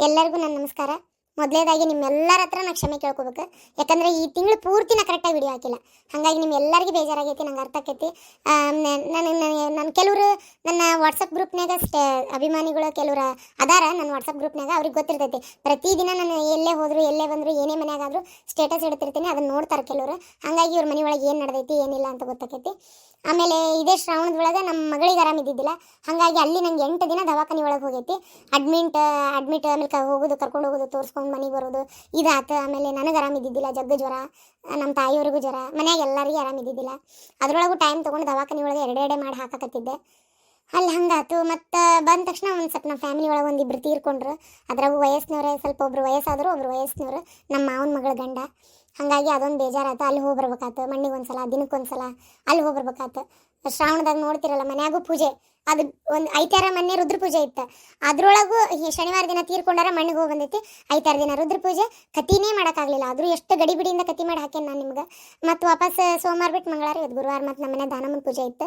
ಎಲ್ಲರಿಗೂ ನನ್ನ ನಮಸ್ಕಾರ. ಮೊದಲೇದಾಗಿ ನಿಮ್ಮೆಲ್ಲರ ಹತ್ರ ನಾನು ಕ್ಷಮೆ ಕೇಳ್ಕೊಬೇಕು. ಯಾಕಂದರೆ ಈ ತಿಂಗಳು ಪೂರ್ತಿ ನಾ ಕರೆಕ್ಟಾಗಿ ವಿಡಿಯೋ ಹಾಕಿಲ್ಲ. ಹಾಗಾಗಿ ನಿಮ್ಮೆಲ್ಲರಿಗೂ ಬೇಜಾರಾಗೈತಿ, ನಂಗೆ ಅರ್ಥ ಆಕೈತಿ. ನಾನು ಕೆಲವರು ನನ್ನ ವಾಟ್ಸಪ್ ಗ್ರೂಪ್ನಾಗ ಅಭಿಮಾನಿಗಳು ಕೆಲವರು ಅದಾರ ನನ್ನ ವಾಟ್ಸಪ್ ಗ್ರೂಪ್ನಾಗ. ಅವ್ರಿಗೆ ಗೊತ್ತಿರ್ತೈತಿ ಪ್ರತಿದಿನ ನಾನು ಎಲ್ಲೇ ಹೋದ್ರು ಎಲ್ಲೇ ಬಂದರು ಏನೇ ಮನೆಯಾಗಾದರೂ ಸ್ಟೇಟಸ್ ಇಡ್ತಿರ್ತೀನಿ, ಅದನ್ನು ನೋಡ್ತಾರೆ ಕೆಲವರು. ಹಾಗಾಗಿ ಇವ್ರ ಮನೆ ಒಳಗೆ ಏನು ನಡೆದೈತಿ ಏನಿಲ್ಲ ಅಂತ ಗೊತ್ತಾಕೈತಿ. ಆಮೇಲೆ ಇದೇ ಶ್ರಾವಣದೊಳಗೆ ನಮ್ಮ ಮಗಳಿಗೆ ಆರಾಮಿದ್ದಿದ್ದಿಲ್ಲ. ಹಾಗಾಗಿ ಅಲ್ಲಿ ನಂಗೆ 8 ದಿನ ದವಾಖಾನೆ ಒಳಗೆ ಹೋಗೈತಿ. ಅಡ್ಮಿಟ್ ಆಮೇಲೆ ಹೋಗೋದು, ಕರ್ಕೊಂಡು ಹೋಗೋದು, ತೋರಿಸ್ಕೊಂಡು ಮನೆಗೆ ಬರೋದು ಇದಾತು. ಆಮೇಲೆ ನನಗೆ ಆರಾಮಿದ್ದಿದ್ದಿಲ್ಲ, ಜಗ್ಗ ಜ್ವರ, ನಮ್ಮ ತಾಯಿಯವ್ರಿಗೂ ಜ್ವರ, ಮನ್ಯಾಗ ಎಲ್ಲರಿಗೂ ಆರಾಮಿದ್ದಿದ್ದಿಲ್ಲ. ಅದರೊಳಗೂ ಟೈಮ್ ತೊಗೊಂಡು ದವಾಖಾನೆ ಒಳಗೆ ಎರಡೆರಡೆ ಮಾಡಿ ಹಾಕಕತ್ತಿದ್ದೆ. ಅಲ್ಲಿ ಹಂಗಾತು. ಮತ್ತು ಬಂದ ತಕ್ಷಣ ಒಂದು ಸ್ವಲ್ಪ ನಮ್ಮ ಫ್ಯಾಮಿಲಿ ಒಳಗೆ ಒಂದಿಬ್ಬರು ತೀರ್ಕೊಂಡ್ರು. ಅದ್ರಾಗೂ ವಯಸ್ಸಿನವ್ರೆ, ಸ್ವಲ್ಪ ಒಬ್ರು ವಯಸ್ಸಾದರು, ಒಬ್ರು ವಯಸ್ಸಿನವ್ರು, ನಮ್ಮ ಮಾವನ ಮಗಳ ಗಂಡ. ಹಾಗಾಗಿ ಅದೊಂದು ಬೇಜಾರಾಯ್ತು. ಅಲ್ಲಿ ಹೋಗಿ ಬರ್ಬೇಕಾಯ್ತು, ಮಣ್ಣಿಗೆ ಒಂದ್ಸಲ, ದಿನಕ್ಕೊಂದ್ಸಲ ಅಲ್ಲಿ ಹೋಗಿ ಬರ್ಬೇಕಾಯ್ತು. ಶ್ರಾವಣದಾಗ ನೋಡ್ತಿರಲ್ಲ ಮನ್ಯಾಗೂ ಪೂಜೆ, ಅದು ಒಂದು ಐತಾರ ಮೊನ್ನೆ ರುದ್ರ ಪೂಜೆ ಇತ್ತು. ಅದ್ರೊಳಗೂ ಶನಿವಾರ ದಿನ ತೀರ್ಕೊಂಡಾರ ಮಣ್ಣಿಗೆ ಹೋಗಿ ಬಂದೈತಿ. ಐತಾರ ದಿನ ರುದ್ರ ಪೂಜೆ ಕತಿನೇ ಮಾಡೋಕ್ಕಾಗಲಿಲ್ಲ. ಆದರೂ ಎಷ್ಟು ಗಡಿಬಿಡಿಯಿಂದ ಕತಿ ಮಾಡಿ ಹಾಕೇನೆ ನಾನು ನಿಮ್ಗೆ. ಮತ್ತು ವಾಪಸ್ ಸೋಮವಾರ ಬಿಟ್ಟು ಮಂಗಳವಾರ ಇವತ್ತು ಗುರುವಾರ ಮತ್ತು ನಮ್ಮ ಮನೆ ದಾನಮ್ಮನ ಪೂಜೆ ಇತ್ತು.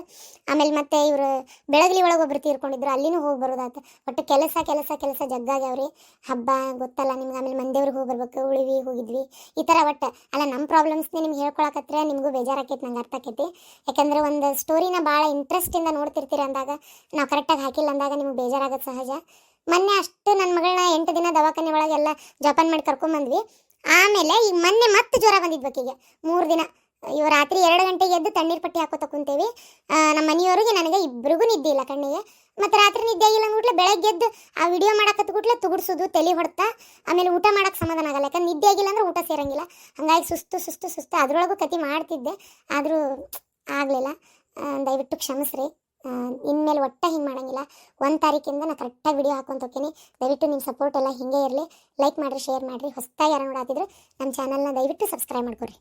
ಆಮೇಲೆ ಮತ್ತೆ ಇವರು ಬೆಳಗ್ಲಿ ಒಳಗೆ ಒಬ್ರು ತೀರ್ಕೊಂಡಿದ್ರು, ಅಲ್ಲಿನೂ ಹೋಗಿ ಬರೋದಾಯ್ತು. ಒಟ್ಟು ಕೆಲಸ ಕೆಲಸ ಕೆಲಸ ಜಗ್ಗಾಗ್ಯಾವ್ರಿ. ಹಬ್ಬ ಗೊತ್ತಲ್ಲ ನಿಮ್ಗೆ. ಆಮೇಲೆ ಮಂದೇವ್ರಿಗೆ ಹೋಗಿ ಬರ್ಬೇಕು, ಉಳಿವಿ ಹೋಗಿದ್ವಿ, ಈ ಥರ. ಒಟ್ಟು ಅಲ್ಲ, ನಮ್ಮ ಪ್ರಾಬ್ಲಮ್ಸ್ನೇ ನಿಮ್ಗೆ ಹೇಳ್ಕೊಳಕತ್ರೆ ನಿಮಗೂ ಬೇಜಾರಾಕೈತಿ, ನಂಗೆ ಅರ್ಥ ಆಕೈತಿ. ಯಾಕಂದರೆ ಒಂದು ಸ್ಟೋರಿನ ಭಾಳ ಇಂಟ್ರೆಸ್ಟಿಂದ ನೋಡ್ತಿರ್ತೀರಿ ಅಂದಾಗ, ನಾವು ಕರೆಕ್ಟಾಗಿ ಹಾಕಿಲ್ಲ ಅಂದಾಗ ನಿಮ್ಗೆ ಬೇಜಾರಾಗೋದು ಸಹಜ. ಮೊನ್ನೆ ಅಷ್ಟು ನನ್ನ ಮಗಳನ್ನ 8 ದಿನ ದವಾಖಾನೆ ಒಳಗೆಲ್ಲ ಜೋಪಾನ ಮಾಡಿ ಕರ್ಕೊಂಬಂದ್ವಿ. ಆಮೇಲೆ ಈಗ ಮೊನ್ನೆ ಮತ್ತೆ ಜ್ವರ ಬಂದಿದ್ಬೇಕೀಗ 3 ದಿನ. ಇವು ರಾತ್ರಿ 2 ಗಂಟೆಗೆ ಎದ್ದು ತಣ್ಣೀರು ಪಟ್ಟಿ ಹಾಕೋತ ಕುಂತೇವಿ. ನಮ್ಮ ಮನೆಯವರಿಗೆ ನನಗೆ ಇಬ್ಬರಿಗೂ ನಿದ್ದೆ ಇಲ್ಲ ಕಣ್ಣಿಗೆ. ಮತ್ತು ರಾತ್ರಿ ನಿದ್ದೆ ಆಗಿಲ್ಲ ಅಂದ್ಬಿಟ್ಲೆ ಬೆಳಗ್ಗೆ ಎದ್ದು ಆ ವಿಡಿಯೋ ಮಾಡಕತ್ಬಿಟ್ಲೆ ತುಗುಡ್ಸೋದು, ತಲೆ ಹೊಡ್ತಾ. ಆಮೇಲೆ ಊಟ ಮಾಡೋಕ್ಕೆ ಸಮಾಧಾನ ಆಗಲ್ಲ, ಯಾಕಂದ್ರೆ ನಿದ್ದೆ ಆಗಿಲ್ಲ ಅಂದ್ರೆ ಊಟ ಸೇರಂಗಿಲ್ಲ. ಹಾಗಾಗಿ ಸುಸ್ತು ಸುಸ್ತು ಸುಸ್ತು. ಅದರೊಳಗೂ ಕತಿ ಮಾಡ್ತಿದ್ದೆ, ಆದರೂ ಆಗಲಿಲ್ಲ. ದಯವಿಟ್ಟು ಕ್ಷಮಿಸ್ರಿ. ಇನ್ಮೇಲೆ ಒಟ್ಟು ಹಿಂಗೆ ಮಾಡೋಂಗಿಲ್ಲ. 1 ತಾರೀಕಿಂದ ನಾನು ಕರೆಕ್ಟಾಗಿ ವಿಡಿಯೋ ಹಾಕೊಂತ ಹೋಗ್ತೀನಿ. ದಯವಿಟ್ಟು ನಿಮ್ಮ ಸಪೋರ್ಟ್ ಎಲ್ಲ ಹಿಂಗೆ ಇರಲಿ. ಲೈಕ್ ಮಾಡಿರಿ, ಶೇರ್ ಮಾಡಿರಿ. ಹೊಸದಾಗಿ ಯಾರು ನೋಡಾತಿದ್ರು ನಮ್ಮ ಚಾನಲ್ನ ದಯವಿಟ್ಟು ಸಬ್ಸ್ಕ್ರೈಬ್ ಮಾಡ್ಕೊರಿ.